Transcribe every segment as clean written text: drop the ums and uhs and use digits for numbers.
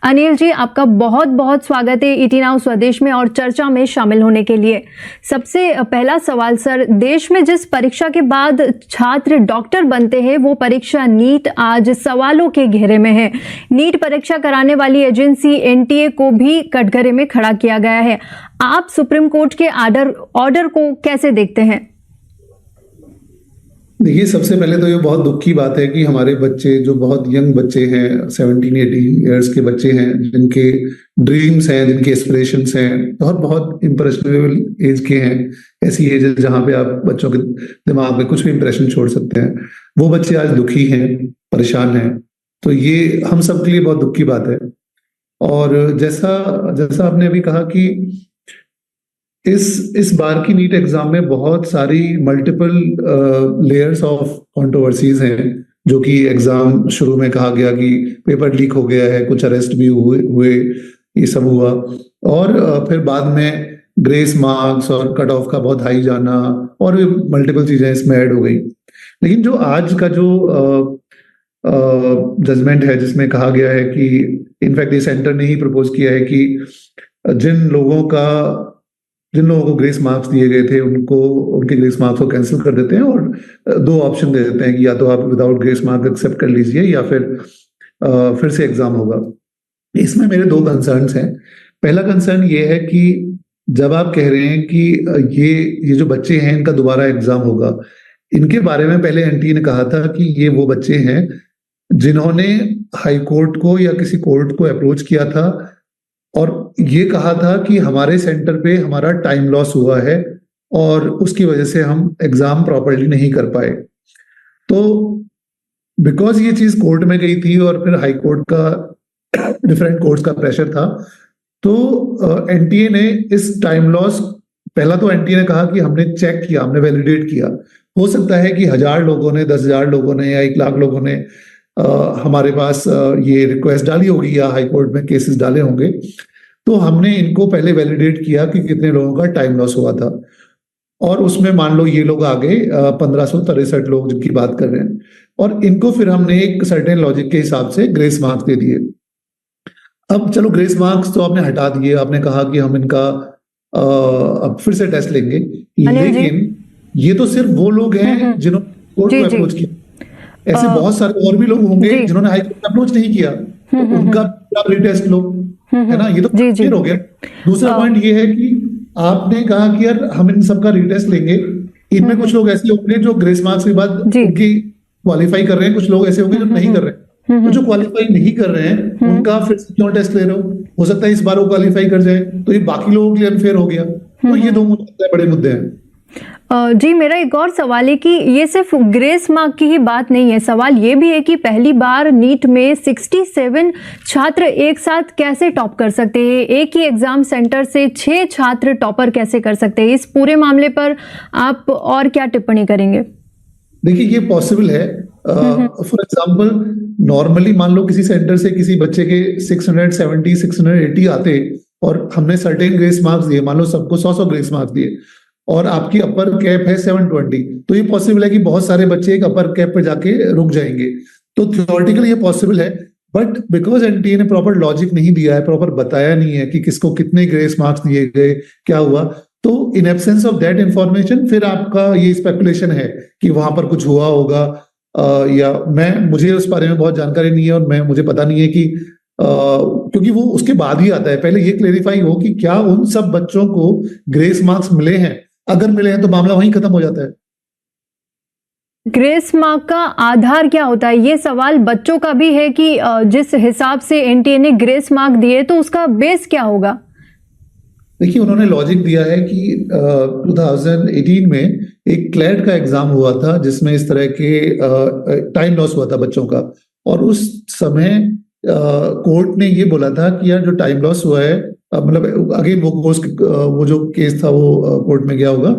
अनिल जी, आपका बहुत बहुत स्वागत है ईटी नाउ स्वदेश में और चर्चा में शामिल होने के लिए। सबसे पहला सवाल सर, देश में जिस परीक्षा के बाद छात्र डॉक्टर बनते हैं वो परीक्षा नीट आज सवालों के घेरे में है। नीट परीक्षा कराने वाली एजेंसी एनटीए को भी कटघरे में खड़ा किया गया है। आप सुप्रीम कोर्ट के ऑर्डर को कैसे देखते हैं? देखिए, सबसे पहले तो ये बहुत दुख की बात है कि हमारे बच्चे जो बहुत यंग बच्चे हैं, 17-18 ईयर्स के बच्चे हैं, जिनके ड्रीम्स हैं, जिनके एस्पिरेशंस हैं, बहुत बहुत इम्प्रेशनेबल एज के हैं, ऐसी एज है जहाँ पे आप बच्चों के दिमाग में कुछ भी इम्प्रेशन छोड़ सकते हैं, वो बच्चे आज दुखी हैं, परेशान हैं। तो ये हम सब के लिए बहुत दुख की बात है। और जैसा जैसा आपने अभी कहा कि इस बार की नीट एग्जाम में बहुत सारी मल्टीपल लेयर्स ऑफ कंट्रोवर्सीज हैं, जो कि एग्जाम शुरू में कहा गया कि पेपर लीक हो गया है, कुछ अरेस्ट भी हुए, ये सब हुआ। और फिर बाद में ग्रेस मार्क्स और कट ऑफ का बहुत हाई जाना और भी मल्टीपल चीजें इसमें ऐड हो गई। लेकिन जो आज का जो जजमेंट है, जिसमें कहा गया है कि इनफैक्ट ये सेंटर ने ही प्रपोज किया है कि जिन लोगों को ग्रेस मार्क्स दिए गए थे उनके ग्रेस मार्क्स को कैंसिल कर देते हैं और दो ऑप्शन दे देते हैं कि या तो आप विदाउट ग्रेस मार्क एक्सेप्ट कर लीजिए या फिर से एग्जाम होगा। इसमें मेरे दो कंसर्न्स हैं। पहला कंसर्न ये है कि जब आप कह रहे हैं कि ये जो बच्चे हैं इनका दोबारा एग्जाम होगा, इनके बारे में पहले एनटीए ने कहा था कि ये वो बच्चे हैं जिन्होंने हाई कोर्ट को या किसी कोर्ट को अप्रोच किया था और ये कहा था कि हमारे सेंटर पे हमारा टाइम लॉस हुआ है और उसकी वजह से हम एग्जाम प्रॉपर्ली नहीं कर पाए। तो बिकॉज ये चीज कोर्ट में गई थी और फिर हाई कोर्ट का डिफरेंट कोर्ट्स का प्रेशर था, तो एनटीए ने इस टाइम लॉस, पहला तो एनटीए ने कहा कि हमने चेक किया, हमने वैलिडेट किया। हो सकता है कि 1000 लोगों ने, 10,000 लोगों ने या 1 लाख लोगों ने हमारे पास ये रिक्वेस्ट डाली होगी या हाई कोर्ट में केसेस डाले होंगे। तो हमने इनको पहले वैलिडेट किया कि कितने लोगों का टाइम लॉस हुआ था और उसमें मान लो ये लोग आ गए 1563 लोग जिनकी बात कर रहे हैं, और इनको फिर हमने एक सर्टेन लॉजिक के हिसाब से ग्रेस मार्क्स दे दिए। अब चलो, ग्रेस मार्क्स तो आपने हटा दिए, आपने कहा कि हम इनका अब फिर से टेस्ट लेंगे, लेकिन ये तो सिर्फ वो लोग हैं जिन्होंने कोर्ट को अप्रोच किया। ऐसे बहुत सारे और भी लोग होंगे जिन्होंने हाई कोर्ट अप्रोच नहीं किया, तो उनका रीटेस्ट लो, है ना। ये तो क्लियर हो गया। दूसरा पॉइंट ये है कि आपने कहा कि यार हम इन सबका रीटेस्ट लेंगे, इनमें कुछ लोग ऐसे होंगे जो ग्रेस मार्क्स के बाद उनकी क्वालिफाई कर रहे हैं, कुछ लोग ऐसे होंगे जो नहीं कर रहे हैं। तो जो क्वालिफाई नहीं कर रहे हैं उनका फिर से क्यों टेस्ट ले रहे हो सकता है इस बार वो क्वालिफाई कर जाए, तो ये बाकी लोगों के लिए अनफेयर हो गया। तो ये दो बड़े मुद्दे हैं। जी, मेरा एक और सवाल है कि ये सिर्फ ग्रेस मार्क की ही बात नहीं है, सवाल ये भी है कि पहली बार नीट में 67 छात्र एक साथ कैसे टॉप कर सकते हैं? एक ही एग्जाम सेंटर से 6 छात्र टॉपर कैसे कर सकते हैं? इस पूरे मामले पर आप और क्या टिप्पणी करेंगे? देखिए, ये पॉसिबल है। फॉर एग्जाम्पल, नॉर्मली मान लो किसी सेंटर से किसी बच्चे के 670 680 आते और हमने सर्टेन ग्रेस मार्क्स दिए, मान लो सबको 100 ग्रेस मार्क्स दिए और आपकी अपर कैप है 720, तो ये पॉसिबल है कि बहुत सारे बच्चे एक अपर कैप पे जाके रुक जाएंगे। तो थियोरेटिकली ये पॉसिबल है, बट बिकॉज एनटीए ने प्रॉपर लॉजिक नहीं दिया है, प्रॉपर बताया नहीं है कि किसको कितने ग्रेस मार्क्स दिए गए, क्या हुआ, तो in absence of that information फिर आपका ये स्पेकुलेशन है कि वहां पर कुछ हुआ होगा, या मुझे उस बारे में बहुत जानकारी नहीं है और मुझे पता नहीं है कि क्योंकि वो उसके बाद ही आता है। पहले ये क्लेरिफाई हो कि क्या उन सब बच्चों को ग्रेस मार्क्स मिले हैं, अगर मिले हैं तो मामला वहीं खत्म हो जाता है। ग्रेस मार्क का आधार क्या होता है? ये सवाल बच्चों का भी है कि जिस हिसाब से एनटीए ने ग्रेस मार्क दिए तो उसका बेस क्या होगा? देखिए, उन्होंने लॉजिक दिया है कि 2018 में एक क्लैट का एग्जाम हुआ था जिसमें इस तरह के टाइम लॉस हुआ था बच्चों का, और उस समय कोर्ट ने ये बोला था कि यार जो टाइम लॉस हुआ है, मतलब अगेन वो जो केस था वो कोर्ट में गया होगा,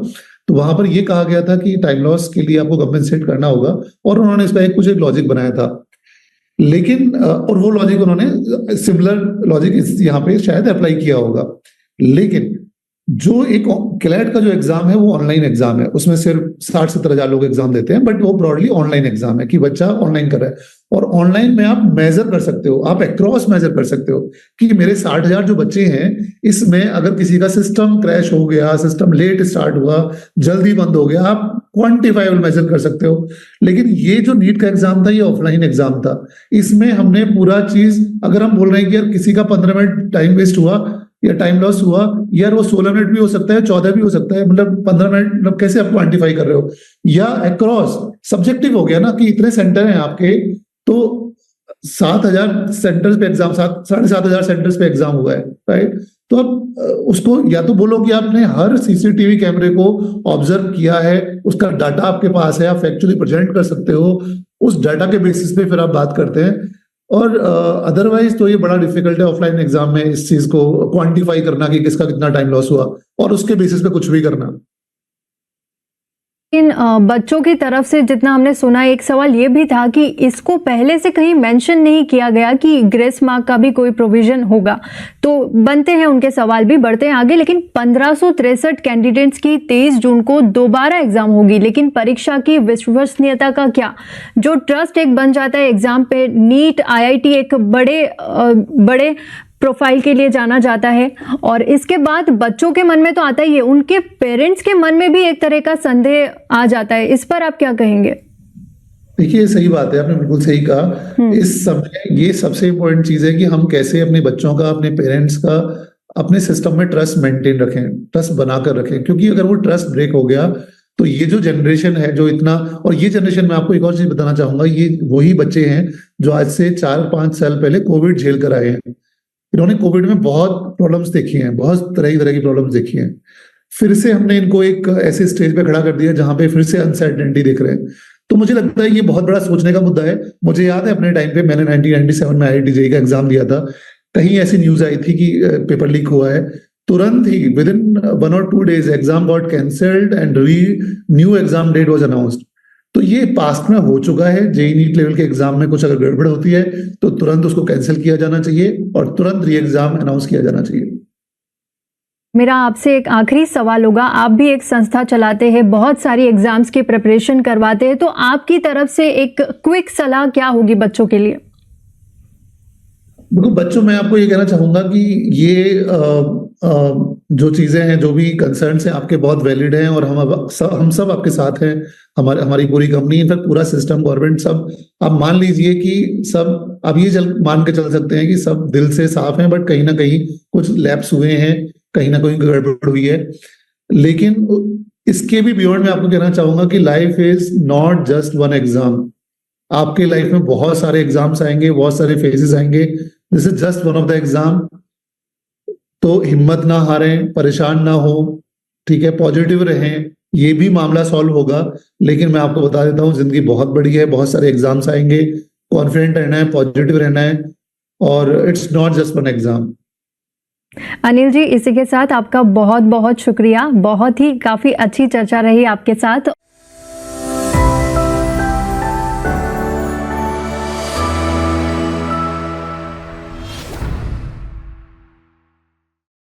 तो वहां पर ये कहा गया था कि टाइम लॉस के लिए आपको कंपेंसेट करना होगा, और उन्होंने इसका कुछ एक लॉजिक बनाया था। लेकिन और वो लॉजिक उन्होंने सिमिलर लॉजिक यहाँ पे शायद अप्लाई किया होगा। लेकिन जो एक क्लैट का जो एग्जाम है वो ऑनलाइन एग्जाम है, उसमें सिर्फ 60-70 हजार लोग एग्जाम देते हैं, बट वो ब्रॉडली ऑनलाइन एग्जाम है कि बच्चा ऑनलाइन कर रहा है। और ऑनलाइन में आप मेजर कर सकते हो, आप अक्रॉस मेजर कर सकते हो कि मेरे 60,000 जो बच्चे हैं, इसमें अगर किसी का सिस्टम क्रैश हो गया, सिस्टम लेट स्टार्ट हुआ, जल्दी बंद हो गया, आप क्वांटिफाइबल मेजर कर सकते हो। लेकिन ये जो नीट का एग्जाम था, ये ऑफलाइन एग्जाम था। इसमें हमने पूरा चीज, अगर हम बोल रहे हैं कि यार किसी का 15 मिनट टाइम वेस्ट हुआ या टाइम लॉस हुआ, यार वो 16 मिनट भी हो सकता है, 14 भी हो सकता है, मतलब 15 मिनट, मतलब कैसे आप क्वांटिफाई कर रहे हो? या अक्रॉस सब्जेक्टिव हो गया ना कि इतने सेंटर हैं आपके, तो 7,000 सेंटर्स पे एग्जाम, 7,500 सेंटर्स पे एग्जाम हुआ है, राइट? तो अब उसको या तो बोलो कि आपने हर सीसीटीवी कैमरे को ऑब्जर्व किया है, उसका डाटा आपके पास है, आप फैक्चुअली प्रेजेंट कर सकते हो, उस डाटा के बेसिस पे फिर आप बात करते हैं। और अदरवाइज तो ये बड़ा डिफिकल्ट है ऑफलाइन एग्जाम में इस चीज को क्वांटिफाई करना कि किसका कितना टाइम लॉस हुआ और उसके बेसिस पे कुछ भी करना। इन बच्चों की तरफ से जितना हमने सुना, एक सवाल ये भी था कि इसको पहले से कहीं मेंशन नहीं किया गया कि ग्रेस मार्क का भी कोई प्रोविजन होगा। तो बनते हैं उनके सवाल भी, बढ़ते हैं आगे। लेकिन 1563 कैंडिडेट्स की 23 जून को दोबारा एग्जाम होगी, लेकिन परीक्षा की विश्वसनीयता का क्या? जो ट्रस्ट एक बन जाता है एग्जाम पे, नीट IIT एक बड़े प्रोफाइल के लिए जाना जाता है, और इसके बाद बच्चों के मन में तो आता ही है, उनके पेरेंट्स के मन में भी एक तरह का संदेह आ जाता है। इस पर आप क्या कहेंगे? देखिए, सही बात है, आपने बिल्कुल सही कहा। इस समय ये सबसे इम्पोर्टेंट चीज है कि हम कैसे अपने बच्चों का, अपने पेरेंट्स का, अपने सिस्टम में ट्रस्ट मेंटेन रखें, ट्रस्ट बनाकर रखें। क्योंकि अगर वो ट्रस्ट ब्रेक हो गया तो ये जो जनरेशन है जो इतना, और ये जनरेशन में आपको एक और चीज बताना चाहूंगा, ये वही बच्चे हैं जो आज से 4-5 साल पहले कोविड झेल कर आए हैं। इन्होंने कोविड में बहुत प्रॉब्लम्स देखी हैं, बहुत तरह की प्रॉब्लम्स देखी हैं। फिर से हमने इनको एक ऐसे स्टेज पे खड़ा कर दिया जहां पे फिर से अनसर्टेनिटी देख रहे हैं। तो मुझे लगता है ये बहुत बड़ा सोचने का मुद्दा है। मुझे याद है अपने टाइम पे मैंने 1997 में IIT JEE का एग्जाम दिया था। कहीं ऐसी न्यूज आई थी कि पेपर लीक हुआ है, तुरंत ही within 1 or 2 days exam got cancelled and new exam date was announced. तो ये पास्ट में हो चुका है। JEE नीट लेवल के एग्जाम में कुछ अगर गड़बड़ होती है तो तुरंत उसको कैंसिल किया जाना चाहिए और तुरंत री एग्जाम अनाउंस किया जाना चाहिए। मेरा आपसे एक आखिरी सवाल होगा, आप भी एक संस्था चलाते हैं, बहुत सारी एग्जाम्स की प्रिपरेशन करवाते हैं, तो आपकी तरफ से एक क्विक सलाह क्या होगी बच्चों के लिए? देखो बच्चों, मैं आपको ये कहना चाहूंगा कि ये जो चीजें हैं, जो भी कंसर्न्स हैं आपके, बहुत वैलिड हैं और हम सब आपके साथ हैं। हमारी पूरी कंपनी, इनफैक्ट पूरा सिस्टम, गवर्नमेंट, सब आप मान लीजिए कि सब आप ये मान के चल सकते हैं कि सब दिल से साफ हैं, बट कहीं ना कहीं कुछ लैप्स हुए हैं, कहीं ना कहीं गड़बड़ हुई है। लेकिन इसके भी बियॉन्ड मैं आपको कहना चाहूंगा कि life is not just one exam. आपके लाइफ में बहुत सारे एग्जाम्स आएंगे, बहुत सारे फेजेस आएंगे। This is just one of the exam. तो हिम्मत ना हारें, परेशान ना हो, ठीक है, पॉजिटिव रहें, ये भी मामला सॉल्व होगा। लेकिन मैं आपको बता देता हूँ, जिंदगी बहुत बड़ी है, बहुत सारे एग्जाम्स आएंगे, कॉन्फिडेंट रहना है, पॉजिटिव रहना है, और it's not just one exam. Anil ji, इसी के साथ आपका बहुत बहुत शुक्रिया। बहुत ही काफी अच्छी चर्चा रही आपके साथ।